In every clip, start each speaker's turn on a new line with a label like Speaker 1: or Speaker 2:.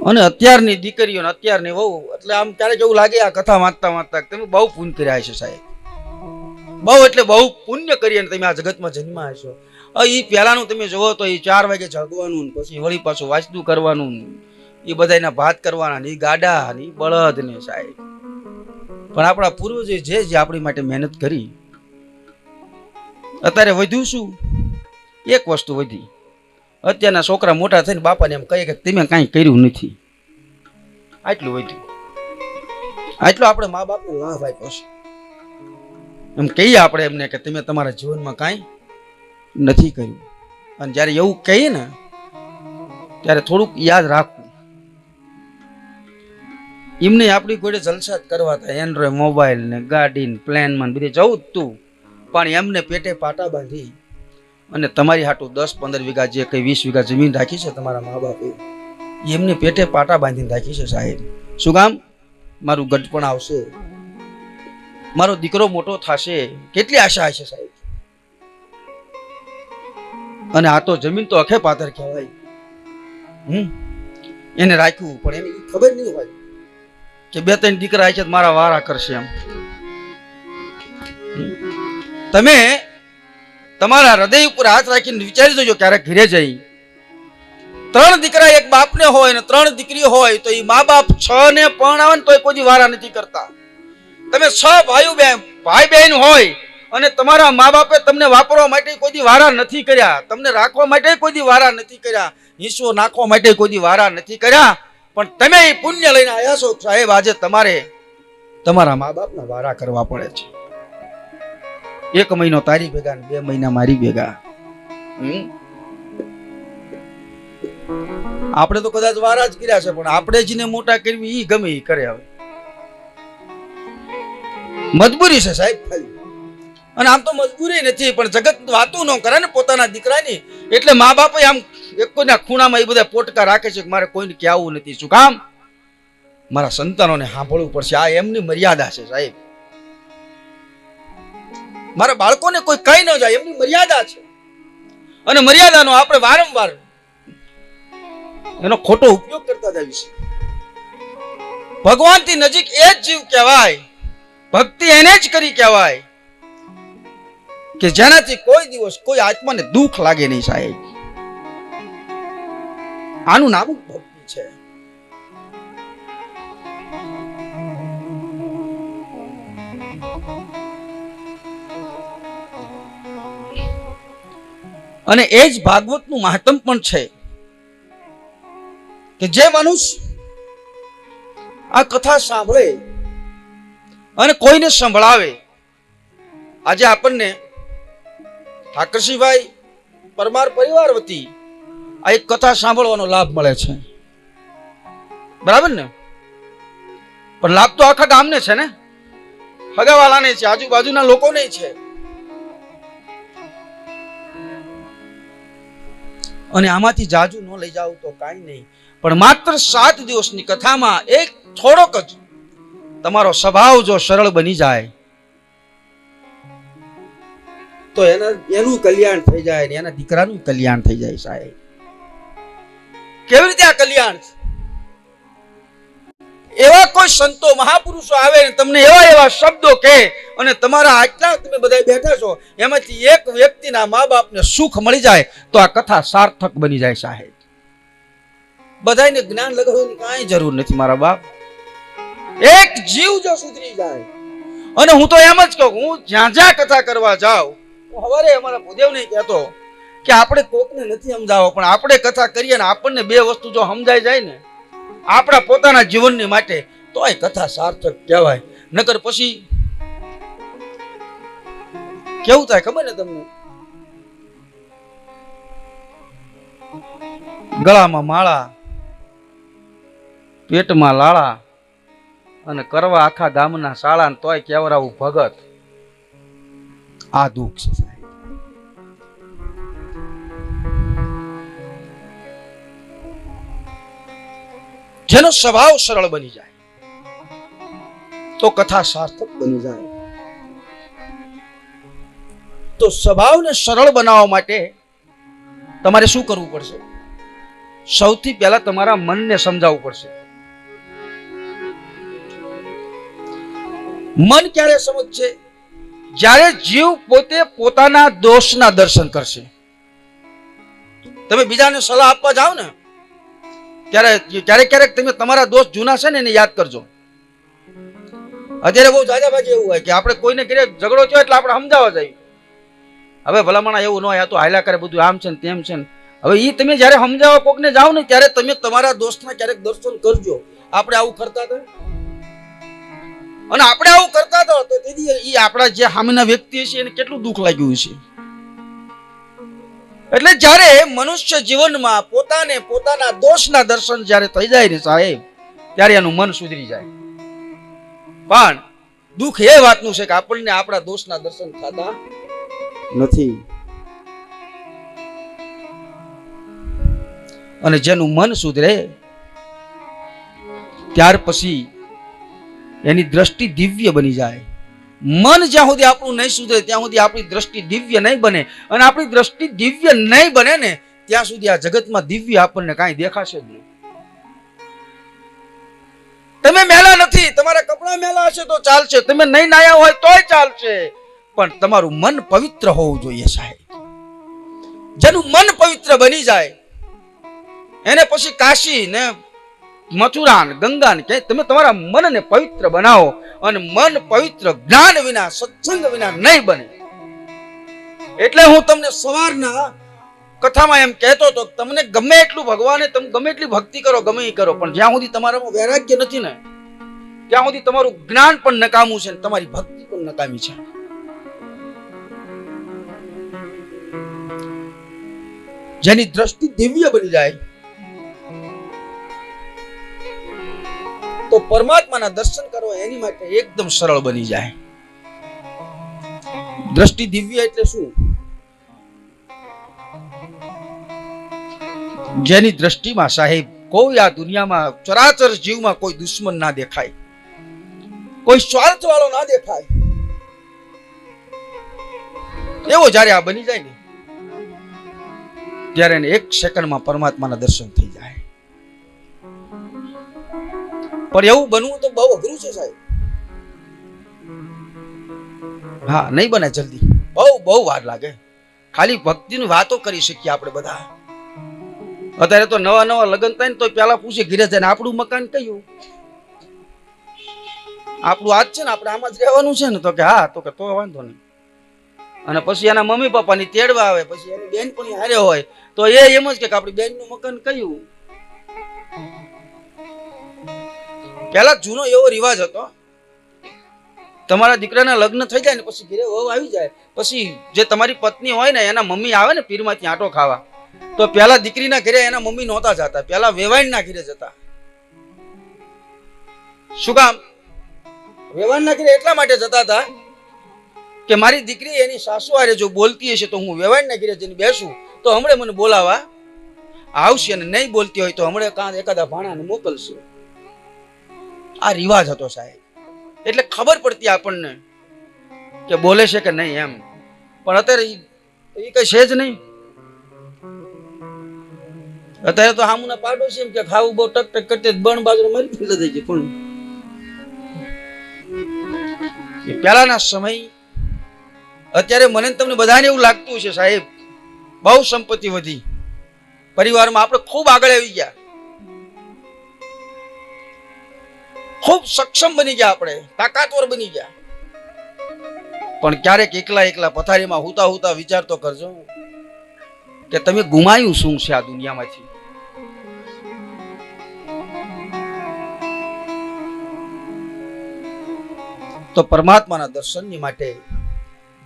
Speaker 1: અને અત્યારની દીકરીઓ ને અત્યારની વહુ એટલે આમ ક્યારેક એવું લાગે આ કથા વાંચતા વાંચતા તમે બહુ પુણ્ય કર્યા હશે સાહેબ, બહુ એટલે બહુ પુણ્ય કરી અને તમે આ જગતમાં જન્મા હશો. એ પહેલાનું તમે જોવો તો એ 4 વાગે જાગવાનું, પછી વળી પાછું વાંચતું કરવાનું, એ બધાના ભાત કરવાના, એ ગાડા ને બળદ ને સાહેબ. પણ આપણા પૂર્વજે જે આપણી માટે મહેનત કરી, અત્યારે વધ્યું શું? એક વસ્તુ વધી, અત્યારના છોકરા મોટા થઈને બાપાને એમ કહે કે તમે કાંઈ કર્યું નથી. આટલું વધ્યું, આટલો આપણે મા બાપને લાભ આપ્યો છે. એમ કહીએ આપણે એમને કે તમે તમારા જીવનમાં કાંઈ નથી કર્યું. અને જ્યારે એવું કહીએ ને ત્યારે થોડુંક યાદ રાખવું, એમને આપણી કોઈ જલસા જ કરવા હતા, એન્ડ્રોઈડ મોબાઈલ ને ગાડી ને પ્લેનમાં બધે જવું જ તું, પણ એમને પેટે પાટા બાંધી અને તમારી હાટું 10-15 વીઘા જે કઈ 20 વીઘા જમીન રાખી છે તમારા મા બાપે, એમને પેટે પાટા બાંધીને રાખી છે સાહેબ. શું કામ? મારું ગઢપણ આવશે, મારો દીકરો મોટો થશે, કેટલી આશા હશે સાહેબ. અને આ તો જમીન તો અખે પાથર કહેવાય. એને રાખ્યું, પણ એને ખબર નહીં હોય કે 2-3 દીકરા છે મારા વારા કરશે. એમ તમે તમારા હૃદય ઉપર હાથ રાખીને વિચારી જોજો, ક્યારેક ઘરે જઈ 3 દીકરા એક બાપને હોય ને 3 દીકરી હોય તો એ મા બાપ 6 ને પરણાવે ને તોય કોઈ વારા નથી કરતા. તમે 6 ભાઈ બહેન હોય અને તમારા મા બાપે તમને વાપરવા માટે કોઈ વારા નથી કર્યા, તમને રાખવા માટે કોઈ વારા નથી કર્યા, હિસ્સો નાખવા માટે કોઈ વારા નથી કર્યા, પણ તમે એ પુણ્ય લઈને આવ્યા છો સાહેબ. આજે તમારે તમારા મા બાપના વારા કરવા પડે છે. 1 મહિનો તારી ભેગા ને 2 મહિના મારી ભેગા. આપણે તો કદાચ વારા જ કર્યા છે, પણ આપણે જેને મોટા કરવી એ ગમે એ કરે. હવે મજબૂરી છે સાહેબ ખાલી, અને આમ તો મજબૂરી નથી, પણ જગત વાતું ન કરે ને પોતાના દીકરાની, એટલે મા બાપે આમ કોઈના ખૂણામાં એ બધા પોટકા રાખે છે કે મારે કોઈને કહેવું નથી. શું કામ? મારા સંતાનોને સાંભળવું પડશે. આ એમની મર્યાદા છે સાહેબ. મારા બાળકોને કોઈ કઈ ન જાય, એમની મર્યાદા છે. અને મર્યાદાનો આપણે વારંવાર એનો ખોટો ઉપયોગ કરતા જઈએ છીએ. ભગવાનથી નજીક એ જ જીવ કહેવાય, ભક્તિ એને જ કરી કહેવાય કે જેનાથી કોઈ દિવસ કોઈ આત્માને દુઃખ લાગે નહીં સાહેબ. આનું નામ ભક્તિ છે. અને એ જ ભાગવતનું મહાત્મ પણ છે કે જે મનુષ્ય આ કથા સાંભળે અને કોઈને સંભળાવે. આજે આપણને ઠાકરસિંહભાઈ પરમાર પરિવાર વતી આ એક કથા સાંભળવાનો લાભ મળે છે, બરાબર ને? પણ લાભ તો આખા ગામને છે ને, હગાવાલાને છે, આજુબાજુના લોકોને છે. અને આમાંથી જાજુ ન લઈ જાવ તો કાંઈ નહીં, પણ માત્ર 7 દિવસની કથામાં એક થોડોક જ તમારો સ્વભાવ જો સરળ બની જાય તો એનું કલ્યાણ થઈ જાય ને એના દીકરાનું કલ્યાણ થઈ જાય સાહેબ. કેવી રીતે આ કલ્યાણ? એવા કોઈ સંતો મહાપુરુષો આવે ને તમને એવા શબ્દો કહે અને તમારા આટલા તમે બધા બેઠા છો એમાંથી એક વ્યક્તિના મા બાપને સુખ મળી જાય તો આ કથા સાર્થક બની જાય સાહેબ. બધાને જ્ઞાન લગાવવાની કાંઈ જરૂર નથી મારા બાપ. એક જીવ જો સુધરી જાય, અને હું તો એમ જ કહું, હું જ્યાં જ્યાં કથા કરવા જાઉં, હું સવારે અમારા ભૂદેવને કહેતો કે આપણે કોકને નથી સમજાવો, પણ આપણે કથા કરીએ ને આપણને 2 વસ્તુ જો સમજાઈ જાય ને આપણા પોતાના જીવનની માટે તો એ કથા સાર્થક કહેવાય. નકર પછી કેવું થાય ખબર ને તમને? ગળામાં માળા, પેટમાં લાળા અને કરવા આખા ગામના શાળા ને તોય કેવરાવું ભગત. આ દુઃખ છે સાહેબ. જેનો સ્વભાવ સરળ બની જાય તો કથા સાર્થક બની જાય. તો સ્વભાવને સરળ બનાવવા માટે તમારે શું કરવું પડશે? સૌથી પહેલા તમારા મનને સમજાવવું પડશે. મન ક્યારે સમજશે? જ્યારે જીવ પોતે પોતાના દોષના દર્શન કરશે. તમે બીજાને સલાહ આપવા જાઓ ને ત્યારે ક્યારેક ક્યારેક તમે તમારા દોષ જૂના છે ને એને યાદ કરજો. અત્યારે બહુ જાજા ભાગે એવું હોય કે આપણે કોઈને ઘરે ઝઘડો થયો એટલે આપણે સમજાવવા જઈએ. હવે ભલામણા એવું ન હોય, આ તો હાલ્યા કરે બધું, આમ છે ને તેમ છે ને. હવે એ તમે જ્યારે સમજાવવા કોકને જાઓ ને ત્યારે તમે તમારા દોસ્તના ક્યારેક દર્શન કરજો. આપણે આવું કરતા હતા અને આપણે આવું કરતા હતા તો તેથી એ આપણા જે સામેના વ્યક્તિ છે એને કેટલું દુઃખ લાગ્યું છે. એટલે જ્યારે મનુષ્ય જીવનમાં પોતાને પોતાના દોષના દર્શન જ્યારે થઈ જાય ને સાહેબ, ત્યારે એનું મન સુધરી જાય. પણ દુઃખ એ વાતનું છે કે આપણને આપણા દોષના દર્શન થતા નથી. અને જેનું મન સુધરે ત્યાર પછી એની દ્રષ્ટિ દિવ્ય બની જાય. મન જ્યાં સુધી આપણું નહીં સુધરે ત્યાં સુધી આપણી દ્રષ્ટિ દિવ્ય નહીં બને. અને આપણી દ્રષ્ટિ દિવ્ય નહીં બને ને ત્યાં સુધી આ જગતમાં દિવ્ય આપણને કાંઈ દેખાશે જ નહીં. તમે મેલા નથી, તમારા કપડા મેલા હશે તો ચાલશે, તમે નહીં નાયા હોય તોય ચાલશે, પણ તમારું મન પવિત્ર હોવું જોઈએ સાહેબ. જેનું મન પવિત્ર બની જાય એને પછી કાશી ને મથુરા ને ગંગા ને તમે તમારા મનને પવિત્ર બનાવો. અને મન પવિત્ર જ્ઞાન વિના, સત્સંગ વિના નહીં બને. એટલે હું તમને સવારના કથામાં એમ કહેતો હતો, તમને ગમે એટલું ભગવાને તમે ગમે એટલી ભક્તિ કરો, ગમે એ કરો, પણ જ્યાં સુધી તમારામાં વૈરાગ્ય નથી ને ત્યાં સુધી તમારું જ્ઞાન પણ નકામું છે, તમારી ભક્તિ પણ નકામી છે. જેની દ્રષ્ટિ દિવ્ય બની જાય તો પરમાત્માના દર્શન કરવા એની માટે એકદમ સરળ બની જાય. દ્રષ્ટિ દિવ્ય એટલે શું? જેની દ્રષ્ટિમાં સાહેબ કોઈ આ દુનિયામાં ચરાચર જીવમાં કોઈ દુશ્મન ના દેખાય, કોઈ સ્વાર્થ વાળો ના દેખાય, એવો જ્યારે આ બની જાય ને ત્યારે એને એક સેકન્ડમાં પરમાત્માના દર્શન થઈ જાય. પણ એવું બનવું તો બહુ અઘરું છે સાહેબ. હા, નહીં બને જલ્દી, બહુ વાર લાગે. ખાલી ભક્તિની વાતો કરી શકીએ આપણે બધા. અત્યારે તો નવા લગ્ન થાય ને તો પેલા પૂછે ઘીરે જાય આપણું મકાન કયું, આપણું આજ છે ને, આપણે આમાં જ રહેવાનું છે ને, તો કે હા, તો કે તો વાંધો નહીં. અને પછી એના મમ્મી પપ્પાની તેડવા આવે, પછી એની બેન પણ હારે હોય તો એ એમ જ કે આપણી બેન નું મકાન કયું. પેલા જૂનો એવો રિવાજ હતો, તમારા દીકરાના લગ્ન થઈ જાય ને પછી ઘરે વહુ આવી જાય પછી જે તમારી પત્ની હોય ને એના મમ્મી આવે ને પીરમાંથી આંટો ખાવા, તો પેલા દીકરીના ઘરે એના મમ્મી નહોતા જતા, પેલા વેવાણના ઘરે જતા. શું કામ? વેવાણના ઘરે એટલા માટે જતા હતા કે મારી દીકરી એની સાસુ હારે જો બોલતી હશે તો હું વેવાણના ઘરે જઈને બેસું તો હમણાં મને બોલાવા આવશે, અને નહીં બોલતી હોય તો હમણાં કાં એકાદા ભાણાને મોકલશે. આ રિવાજ હતો સાહેબ. એટલે ખબર પડતી આપણને કે બોલે છે કે નહીં એમ. પણ અત્યારે એ કઈ છે જ નહીં. અત્યારે તો હામુના પાડોશી એમ કે ખાવું બહુ ટક ટક કરતી બણ બાજુ મારી લીધે છે. પણ પહેલાના સમય, અત્યારે મને તમને બધાને એવું લાગતું છે સાહેબ બહુ સંપત્તિ વધી, પરિવારમાં આપણે ખૂબ આગળ આવી ગયા, ખૂબ સક્ષમ બની ગયા, આપણે તાકાતવર બની ગયા. પણ ક્યારેક એકલા પથારીમાં હુતા વિચાર તો કરજો કે તમે ગુમાયું શું છે આ દુનિયામાંથી. તો પરમાત્માના દર્શનની માટે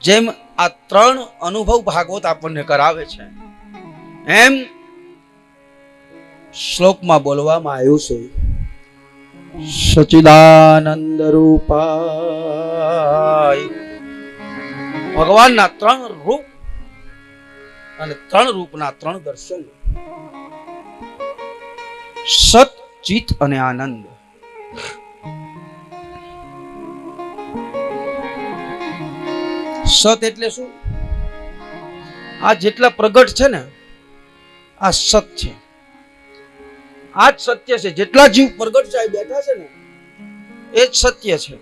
Speaker 1: જેમ આ ત્રણ અનુભવ ભાગવત આપણને કરાવે છે એમ શ્લોકમાં બોલવામાં આવ્યું છે, સચિદાનંદ રૂપાય. ભગવાનના ત્રણ રૂપ અને ત્રણ રૂપના ત્રણ દર્શન, સત, ચિત અને આનંદ. સત એટલે શું? આ જેટલા પ્રગટ છે ને આ સત છે. આ જ સત્ય છે. જેટલા જીવ પ્રગટ સાહેબ બેઠા છે ને એ જ સત્ય છે.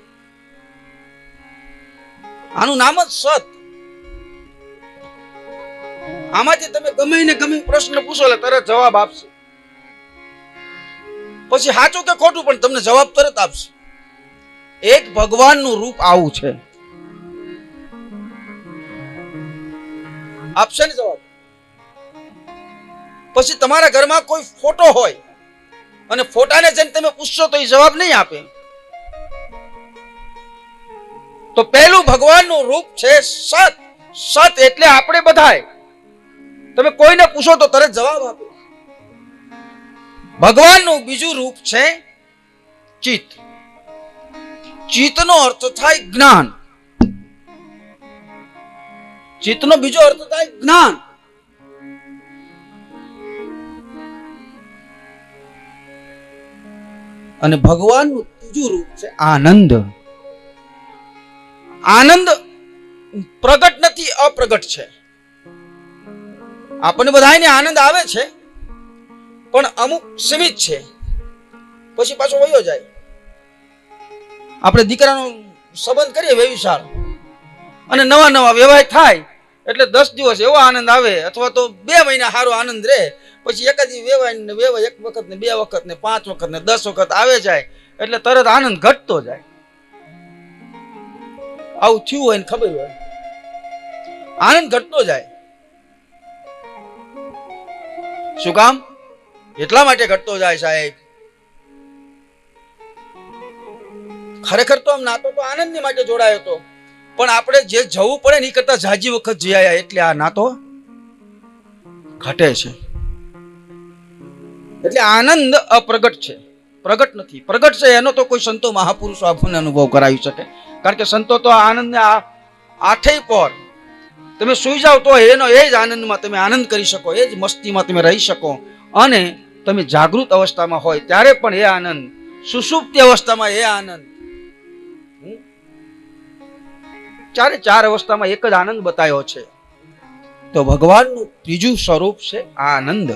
Speaker 1: આનું નામ જ સત. આમાંથી તમે ગમે ને ગમે પ્રશ્ન પૂછો એટલે તરત જવાબ આપશે. પછી સાચું કે ખોટું પણ તમને જવાબ તરત આપશે. એક ભગવાનનું રૂપ આવું છે. આપશે ને જવાબ. પછી તમારા ઘરમાં કોઈ ફોટો હોય અને ફોટાને જઈને તમે પૂછશો તો એ જવાબ નહીં આપે. તો પહેલું ભગવાનનું રૂપ છે સત. સત એટલે આપણે બધાય. તમે કોઈને પૂછો તો તરત જવાબ આપે. ભગવાનનું બીજું રૂપ છે ચિત્ત. ચિત્તનો અર્થ થાય જ્ઞાન. ચિત્તનો બીજો અર્થ થાય જ્ઞાન. અને ભગવાનનું ત્રીજું રૂપ છે આનંદ. આનંદ પ્રગટ નથી, અપ્રગટ છે. આપણને બધાને આનંદ આવે છે પણ અમુક સીમિત છે, પછી પાછો વયો જાય. આપણે દીકરાનો સંબંધ કરીએ વ્યવસાય અને નવા નવા વ્યવહાર થાય એટલે 10 દિવસ એવો આનંદ આવે, અથવા તો 2 મહિના સારો આનંદ રહે, પછી એકાદી વ્યવહાર એક વખત ને 2 વખત ને 5 વખત ને 10 વખત આવે જાય એટલે તરત આનંદ ઘટતો જાય. આવું થયું હોય ને ખબર હોય, આનંદ ઘટતો જાય. શું કામ? એટલા માટે ઘટતો જાય સાહેબ. ખરેખર તો આમ નાતો તો આનંદની માટે જોડાયો હતો, પણ આપણે જે જવું પડે ને એ કરતા જાજી વખત જઈ આવ્યા એટલે આ નાતો ઘટે છે. એટલે આનંદ અપ્રગટ છે, પ્રગટ નથી. પ્રગટ છે એનો તો કોઈ સંતો મહાપુરુષો આપણને અનુભવ કરાવી શકે. કારણ કે સંતો તો આનંદને આઠેય પર તમે સુઈ જાઓ તો એનો એ જ આનંદમાં તમે આનંદ કરી શકો, એ જ મસ્તીમાં તમે રહી શકો. અને તમે જાગૃત અવસ્થામાં હોય ત્યારે પણ એ આનંદ, સુષુપ્તિ અવસ્થામાં એ આનંદ, ચાર અવસ્થામાં એક જ આનંદ બતાવ્યો છે. તો ભગવાનનું ત્રીજું સ્વરૂપ છે આનંદ.